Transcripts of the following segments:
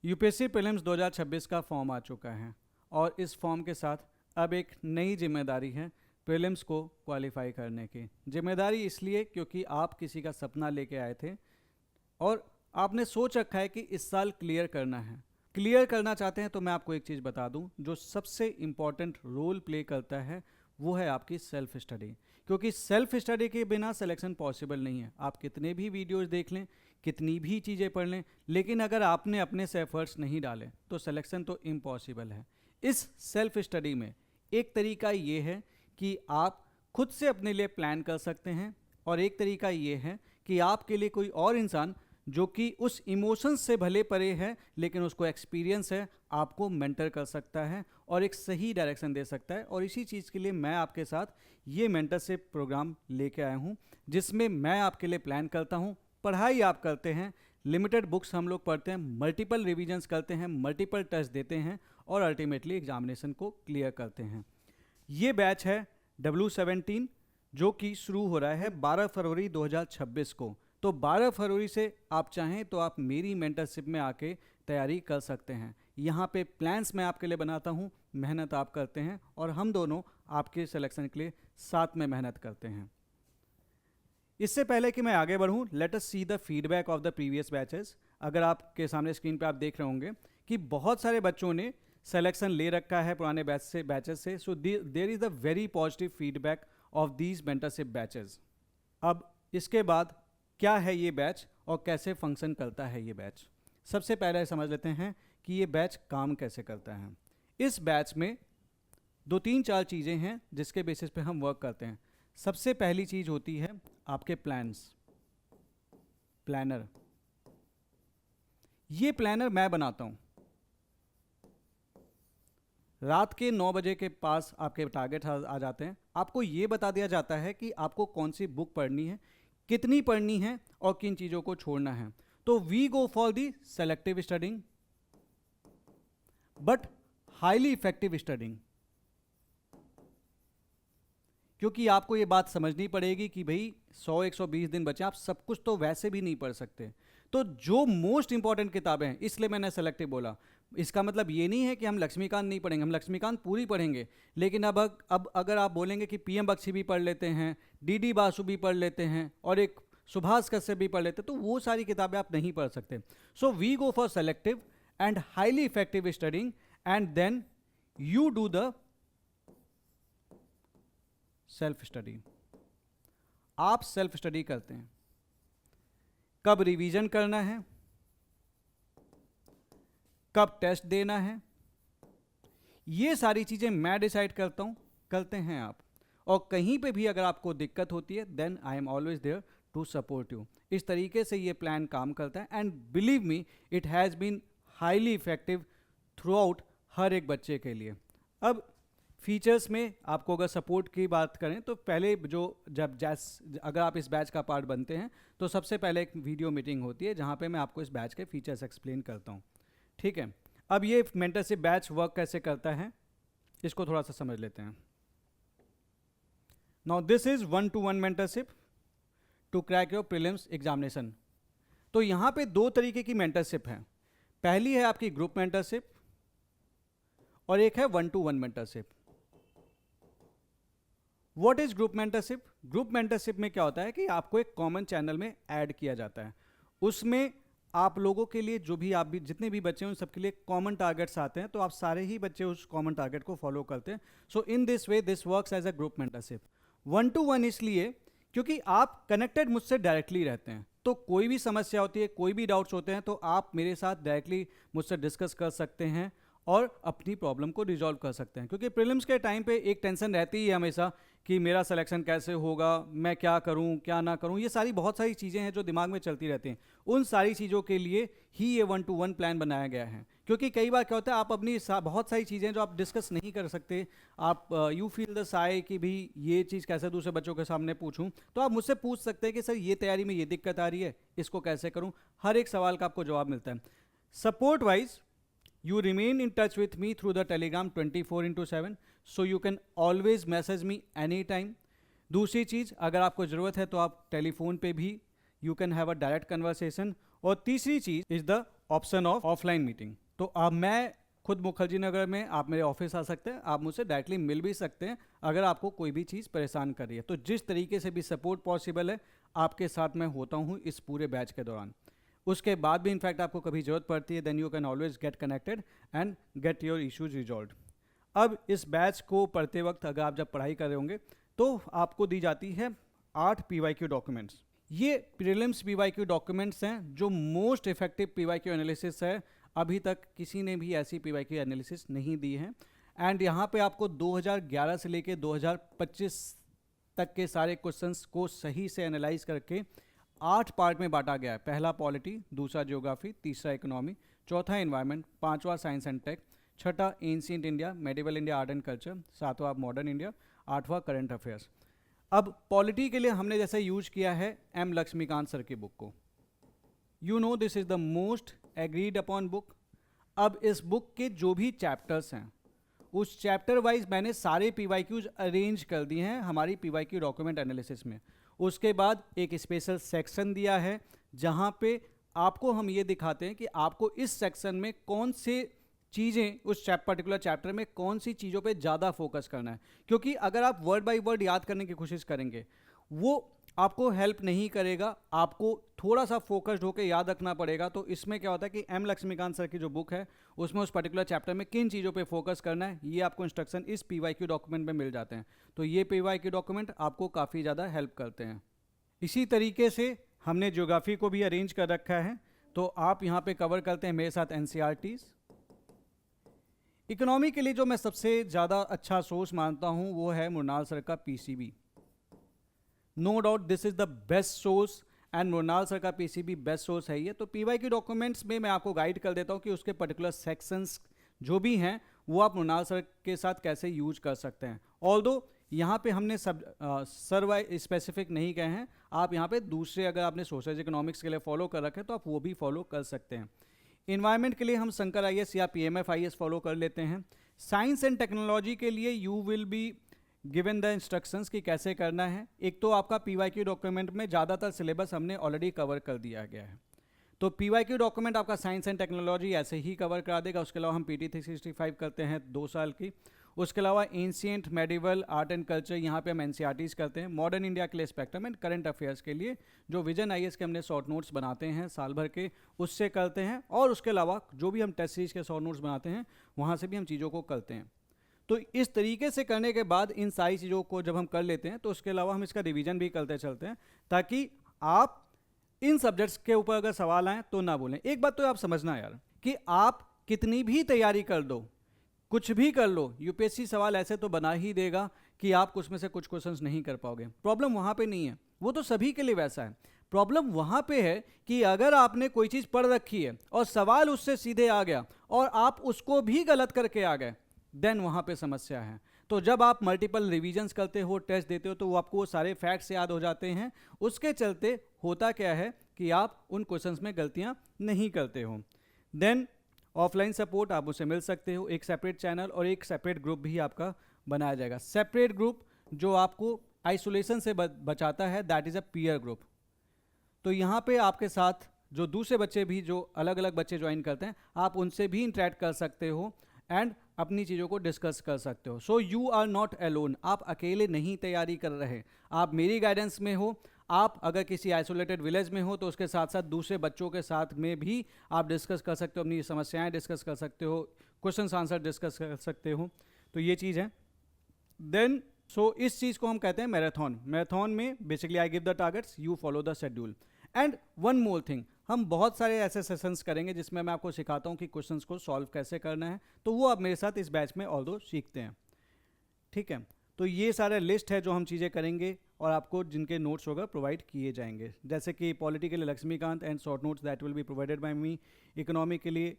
UPSC prelims 2026 का form आ चुका है और इस फॉर्म के साथ अब एक नई जिम्मेदारी है प्रीलिम्स को क्वालिफाई करने की। जिम्मेदारी इसलिए क्योंकि आप किसी का सपना लेके आए थे और आपने सोच रखा है कि इस साल क्लियर करना है। क्लियर करना चाहते हैं तो मैं आपको एक चीज़ बता दूं, जो सबसे इम्पॉर्टेंट रोल प्ले करता है वो है आपकी सेल्फ स्टडी, क्योंकि सेल्फ स्टडी के बिना सिलेक्शन पॉसिबल नहीं है। आप कितने भी वीडियोस देख लें, कितनी भी चीज़ें पढ़ लें, लेकिन अगर आपने अपने से एफर्ट्स नहीं डाले तो सिलेक्शन तो इम्पॉसिबल है। इस सेल्फ स्टडी में एक तरीका ये है कि आप खुद से अपने लिए प्लान कर सकते हैं और एक तरीका ये है कि आपके लिए कोई और इंसान जो कि उस इमोशंस से भले परे है लेकिन उसको एक्सपीरियंस है, आपको मेंटर कर सकता है और एक सही डायरेक्शन दे सकता है। और इसी चीज़ के लिए मैं आपके साथ ये मेंटरशिप प्रोग्राम लेके आया हूँ, जिसमें मैं आपके लिए प्लान करता हूँ, पढ़ाई आप करते हैं, लिमिटेड बुक्स हम लोग पढ़ते हैं, मल्टीपल रिविजन्स करते हैं, मल्टीपल टेस्ट देते हैं और अल्टीमेटली एग्जामिनेशन को क्लियर करते हैं। ये बैच है W17 जो कि शुरू हो रहा है 12 फरवरी 2026 को। तो 12 फरवरी से आप चाहें तो आप मेरी मेंटरशिप में आके तैयारी कर सकते हैं। यहाँ पे प्लान्स मैं आपके लिए बनाता हूँ, मेहनत आप करते हैं और हम दोनों आपके सिलेक्शन के लिए साथ में मेहनत करते हैं। इससे पहले कि मैं आगे बढ़ूँ, let us see the feedback of the previous batches. अगर आपके सामने स्क्रीन पे आप देख रहे होंगे कि बहुत सारे बच्चों ने सिलेक्शन ले रखा है पुराने बैचेस से। So there is the very positive feedback of these mentorship batches. अब इसके बाद क्या है ये बैच और कैसे फंक्शन करता है ये बैच, सबसे पहले समझ लेते हैं कि ये बैच काम कैसे करता है। इस बैच में 2-3-4 चीज़ें हैं जिसके बेसिस पे हम वर्क करते हैं। सबसे पहली चीज़ होती है आपके प्लानर। ये प्लानर मैं बनाता हूँ। रात के 9 बजे के पास आपके टारगेट आ जाते हैं। आपको ये बता दिया जाता है कि आपको कौन सी बुक पढ़नी है, कितनी पढ़नी है और किन चीज़ों को छोड़ना है। तो we go for the selective studying but highly effective studying, क्योंकि आपको ये बात समझनी पड़ेगी कि भाई 100-120 दिन बचे, आप सब कुछ तो वैसे भी नहीं पढ़ सकते। तो जो मोस्ट इंपॉर्टेंट किताबें हैं, इसलिए मैंने सेलेक्टिव बोला। इसका मतलब ये नहीं है कि हम लक्ष्मीकांत नहीं पढ़ेंगे, हम लक्ष्मीकांत पूरी पढ़ेंगे, लेकिन अब अगर आप बोलेंगे कि PM बख्शी भी पढ़ लेते हैं, DD बासु भी पढ़ लेते हैं और एक सुभाष कश्यप भी पढ़ लेते हैं, तो वो सारी किताबें आप नहीं पढ़ सकते। So we go for selective and highly effective studying and then you do the self study. आप सेल्फ स्टडी करते हैं, कब रिवीजन करना है, कब टेस्ट देना है, ये सारी चीज़ें मैं डिसाइड करता हूँ, करते हैं आप। और कहीं पे भी अगर आपको दिक्कत होती है then I am always there to support you. इस तरीके से ये प्लान काम करता है and believe me it has been highly effective throughout हर एक बच्चे के लिए। अब फीचर्स में आपको अगर सपोर्ट की बात करें तो पहले अगर आप इस बैच का पार्ट बनते हैं तो सबसे पहले एक वीडियो मीटिंग होती है जहाँ पे मैं आपको इस बैच के फीचर्स एक्सप्लेन करता हूँ, ठीक है। अब ये मेंटरशिप बैच वर्क कैसे करता है इसको थोड़ा सा समझ लेते हैं। Now this is 1-to-1 mentorship to crack your prelims examination. तो यहाँ पे 2 तरीके की मेंटरशिप है। पहली है आपकी ग्रुप मेंटरशिप और एक है 1-to-1 mentorship. What is group mentorship? Group mentorship में क्या होता है कि आपको एक कॉमन चैनल में ऐड किया जाता है। उसमें आप लोगों के लिए जितने भी बच्चे हैं उन सबके लिए कॉमन टारगेट्स आते हैं, तो आप सारे ही बच्चे उस कॉमन टारगेट को फॉलो करते हैं। So in this way this works as a group mentorship. 1-to-1 इसलिए क्योंकि आप कनेक्टेड मुझसे डायरेक्टली रहते हैं, तो कोई भी समस्या होती है, कोई भी डाउट्स होते हैं तो आप मेरे साथ डायरेक्टली मुझसे डिस्कस कर सकते हैं और अपनी प्रॉब्लम को रिजॉल्व कर सकते हैं। क्योंकि प्रीलिम्स के टाइम पे एक टेंशन रहती ही है हमेशा कि मेरा सिलेक्शन कैसे होगा, मैं क्या करूं क्या ना करूं, ये सारी बहुत सारी चीज़ें हैं जो दिमाग में चलती रहती हैं। उन सारी चीज़ों के लिए ही ये 1-to-1 प्लान बनाया गया है। क्योंकि कई बार क्या होता है आप अपनी बहुत सारी चीज़ें जो आप डिस्कस नहीं कर सकते, आप यू फील द साय कि भी ये चीज़ कैसे दूसरे बच्चों के सामने पूछूं, तो आप मुझसे पूछ सकते हैं कि सर ये तैयारी में ये दिक्कत आ रही है, इसको कैसे करूं। हर एक सवाल का आपको जवाब मिलता है। Support wise you remain in touch with me through the telegram 24/7, so you can always message me anytime. दूसरी चीज़, अगर आपको ज़रूरत है तो आप टेलीफोन पे भी you can have a direct conversation और तीसरी चीज़ is the option of offline meeting. तो अब मैं खुद मुखर्जी नगर में, आप मेरे ऑफिस आ सकते हैं, आप मुझसे डायरेक्टली मिल भी सकते हैं अगर आपको कोई भी चीज़ परेशान कर रही है। तो जिस तरीके से भी सपोर्ट पॉसिबल है आपके साथ मैं होता हूँ इस पूरे बैच के दौरान। उसके बाद भी इनफैक्ट आपको कभी ज़रूरत पड़ती है, then you can always get connected and get your issues resolve. अब इस बैच को पढ़ते वक्त अगर आप जब पढ़ाई कर रहे होंगे तो आपको दी जाती है 8 PYQ डॉक्यूमेंट्स। ये प्रीलिम्स PYQ डॉक्यूमेंट्स हैं जो मोस्ट इफेक्टिव PYQ एनालिसिस है। अभी तक किसी ने भी ऐसी PYQ एनालिसिस नहीं दी है। एंड यहाँ पे आपको 2011 से लेके 2025 तक के सारे क्वेश्चंस को सही से एनालाइज करके 8 पार्ट में बांटा गया है। पहला पॉलिटी, दूसरा ज्योग्राफी, तीसरा इकोनॉमी, चौथा एनवायरनमेंट, पांचवा साइंस एंड टेक, छठा ancient India, medieval India, art and culture, सातवां मॉडर्न इंडिया, आठवां करंट अफेयर्स। अब पॉलिटी के लिए हमने जैसे यूज किया है एम लक्ष्मीकांत सर की बुक को। You know this is the most agreed upon book. अब इस बुक के जो भी चैप्टर्स हैं उस चैप्टर वाइज मैंने सारे PYQs अरेंज कर दिए हैं हमारी PYQ डॉक्यूमेंट एनालिसिस में। उसके बाद एक स्पेशल सेक्शन दिया है जहां पे आपको हम ये दिखाते हैं कि आपको इस सेक्शन में कौन से चीज़ें, उस पर्टिकुलर चैप्टर में कौन सी चीज़ों पे ज़्यादा फोकस करना है। क्योंकि अगर आप वर्ड बाय वर्ड याद करने की कोशिश करेंगे वो आपको हेल्प नहीं करेगा, आपको थोड़ा सा फोकस्ड होकर याद रखना पड़ेगा। तो इसमें क्या होता है कि एम लक्ष्मीकांत सर की जो बुक है उसमें उस पर्टिकुलर चैप्टर में किन चीज़ों पे फोकस करना है ये आपको इंस्ट्रक्शन इस PYQ डॉक्यूमेंट में मिल जाते हैं। तो ये PYQ डॉक्यूमेंट आपको काफ़ी ज़्यादा हेल्प करते हैं। इसी तरीके से हमने ज्योग्राफी को भी अरेंज कर रखा है। तो आप यहाँ पे कवर करते हैं मेरे साथ NCERTs। इकोनॉमी के लिए जो मैं सबसे ज़्यादा अच्छा सोर्स मानता हूँ वो है मृणाल सर का PCB। No doubt this is the best source and Mrinal sir का PCB बेस्ट सोर्स है ये। तो PYQ डॉक्यूमेंट्स में मैं आपको गाइड कर देता हूँ कि उसके पर्टिकुलर सेक्शंस जो भी हैं वो आप मृणाल सर के साथ कैसे यूज कर सकते हैं। ऑल्दो यहाँ पे हमने सब सर वाइज स्पेसिफिक नहीं कहे हैं, आप यहाँ पे दूसरे अगर आपने सोशल इकोनॉमिक्स के लिए फॉलो कर रखे तो आप वो भी फॉलो कर सकते हैं। इन्वायरमेंट के लिए हम शंकर IAS या PMF IAS फॉलो कर लेते हैं। साइंस एंड टेक्नोलॉजी के लिए you will be given the instructions कि कैसे करना है। एक तो आपका PYQ डॉक्यूमेंट में ज़्यादातर सिलेबस हमने ऑलरेडी कवर कर दिया गया है। तो PYQ डॉक्यूमेंट आपका साइंस एंड टेक्नोलॉजी ऐसे ही कवर करा देगा। उसके अलावा हम PT 365 करते हैं 2 साल की। उसके अलावा ancient, medieval, art and culture यहाँ पे हम NCERTs करते हैं। मॉडर्न इंडिया के लिए स्पेक्ट्रम एंड करंट अफेयर्स के लिए जो विजन IAS के हमने शॉर्ट नोट्स बनाते हैं साल भर के उससे करते हैं। और उसके अलावा जो भी हम टेस्ट सीरीज के शॉर्ट नोट्स बनाते हैं वहाँ से भी हम चीज़ों को करते हैं। तो इस तरीके से करने के बाद इन सारी चीज़ों को जब हम कर लेते हैं तो उसके अलावा हम इसका रिवीजन भी करते चलते हैं ताकि आप इन सब्जेक्ट्स के ऊपर अगर सवाल आए तो ना बोलें। एक बात तो आप समझना यार कि आप कितनी भी तैयारी कर दो, कुछ भी कर लो, UPSC सवाल ऐसे तो बना ही देगा कि आप उसमें से कुछ क्वेश्चंस नहीं कर पाओगे। प्रॉब्लम वहाँ पे नहीं है, वो तो सभी के लिए वैसा है। प्रॉब्लम वहाँ पे है कि अगर आपने कोई चीज़ पढ़ रखी है और सवाल उससे सीधे आ गया और आप उसको भी गलत करके आ गए, देन वहाँ पे समस्या है। तो जब आप मल्टीपल रिवीजन्स करते हो, टेस्ट देते हो, तो वो आपको सारे फैक्ट्स याद हो जाते हैं। उसके चलते होता क्या है कि आप उन क्वेश्चंस में गलतियाँ नहीं करते हो। देन ऑफलाइन सपोर्ट आप उससे मिल सकते हो। एक सेपरेट चैनल और एक सेपरेट ग्रुप भी आपका बनाया जाएगा। सेपरेट ग्रुप जो आपको आइसोलेशन से बचाता है, that is a peer group. तो यहाँ पे आपके साथ जो दूसरे बच्चे भी, जो अलग अलग बच्चे ज्वाइन करते हैं, आप उनसे भी इंटरेक्ट कर सकते हो एंड अपनी चीज़ों को डिस्कस कर सकते हो। So you are not alone, आप अकेले नहीं तैयारी कर रहे, आप मेरी गाइडेंस में हो। आप अगर किसी आइसोलेटेड विलेज में हो तो उसके साथ साथ दूसरे बच्चों के साथ में भी आप डिस्कस कर सकते हो, अपनी समस्याएं डिस्कस कर सकते हो, क्वेश्चन आंसर डिस्कस कर सकते हो। तो ये चीज़ है। देन इस चीज़ को हम कहते हैं मैराथन। मैराथन में basically I give the targets, you follow the schedule. And one more thing, हम बहुत सारे ऐसे सेशंस करेंगे जिसमें मैं आपको सिखाता हूँ कि क्वेश्चंस को सॉल्व कैसे करना है। तो वो आप मेरे साथ इस बैच में ऑल्दो सीखते हैं, ठीक है। तो ये सारा लिस्ट है जो हम चीज़ें करेंगे और आपको जिनके नोट्स होगा प्रोवाइड किए जाएंगे। जैसे कि पॉलिटी के लिए Laxmikanth and short notes that will be provided by me. Economy के लिए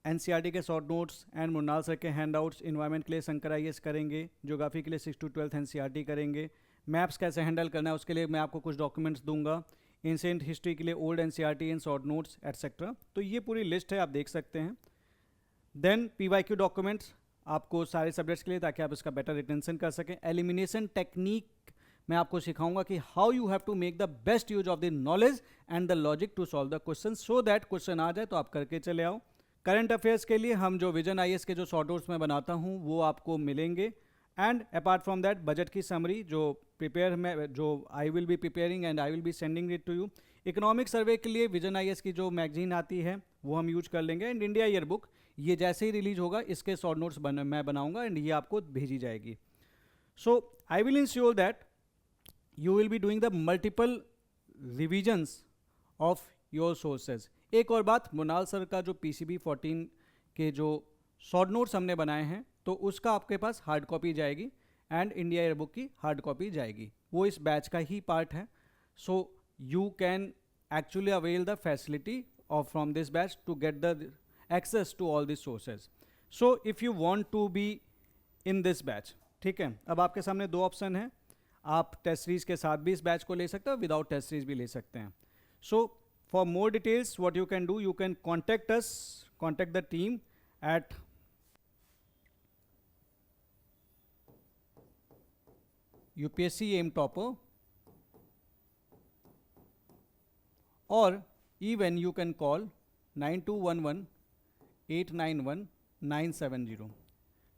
NCERT के short notes and Mrinal sir के हैंडआउट्स। इन्वायरमेंट के लिए शंकर IAS करेंगे। ज्योग्राफी के लिए 6 to 12 NCERT करेंगे। मैप्स कैसे हैंडल करना है उसके लिए मैं आपको कुछ डॉक्यूमेंट्स दूंगा। एंशिएंट हिस्ट्री के लिए old NCERT and short notes etcetera. तो ये पूरी लिस्ट है, आप देख सकते हैं। देन PYQ डॉक्यूमेंट्स आपको सारे सब्जेक्ट्स के लिए, ताकि आप इसका बेटर रिटेंशन कर सकें। एलिमिनेशन टेक्निक मैं आपको सिखाऊंगा कि how you have to make the best use of the knowledge and the logic to solve the question, so that question आ जाए तो आप करके चले आओ। करंट अफेयर्स के लिए हम जो विजन आईएएस के जो शॉर्ट नोट्स मैं बनाता हूँ वो आपको मिलेंगे, and apart from that budget की समरी जो I will be preparing and I will be sending it to you. Economic survey के लिए विजन आईएएस की जो मैगजीन आती है वो हम यूज कर लेंगे, एंड इंडिया ईयर बुक ये जैसे ही रिलीज होगा इसके शॉर्ट नोट्स मैं बनाऊंगा एंड ये आपको भेजी जाएगी। So I will ensure that you will be doing the multiple revisions of your sources। एक और बात, मोनाल सर का जो PCB 14 के जो शॉर्ट नोट्स हमने बनाए हैं तो उसका आपके पास हार्ड कॉपी जाएगी एंड इंडिया ईयर बुक की हार्ड कॉपी जाएगी, वो इस बैच का ही पार्ट है। So you can actually avail the facility of from this batch to get the access to all this sources. So if you want to be in this batch, ठीक है, अब आपके सामने दो ऑप्शन है, आप टेस्ट सीरीज के साथ भी इस बैच को ले सकते हो, विदाउट टेस्ट सीरीज भी ले सकते हैं। So for more details what you can do, you can contact the team at UPSC M topper, और even you can call 9211-891-970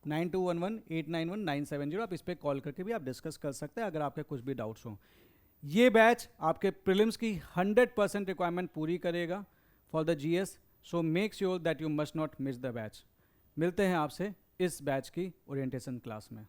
9211-891-970। आप इस पर कॉल करके भी आप डिस्कस कर सकते हैं अगर आपके कुछ भी डाउट्स हो। ये बैच आपके प्रीलिम्स की 100% रिक्वायरमेंट पूरी करेगा for the GS, so make sure that you must not miss the batch. मिलते हैं आपसे इस बैच की ओरिएंटेशन क्लास में।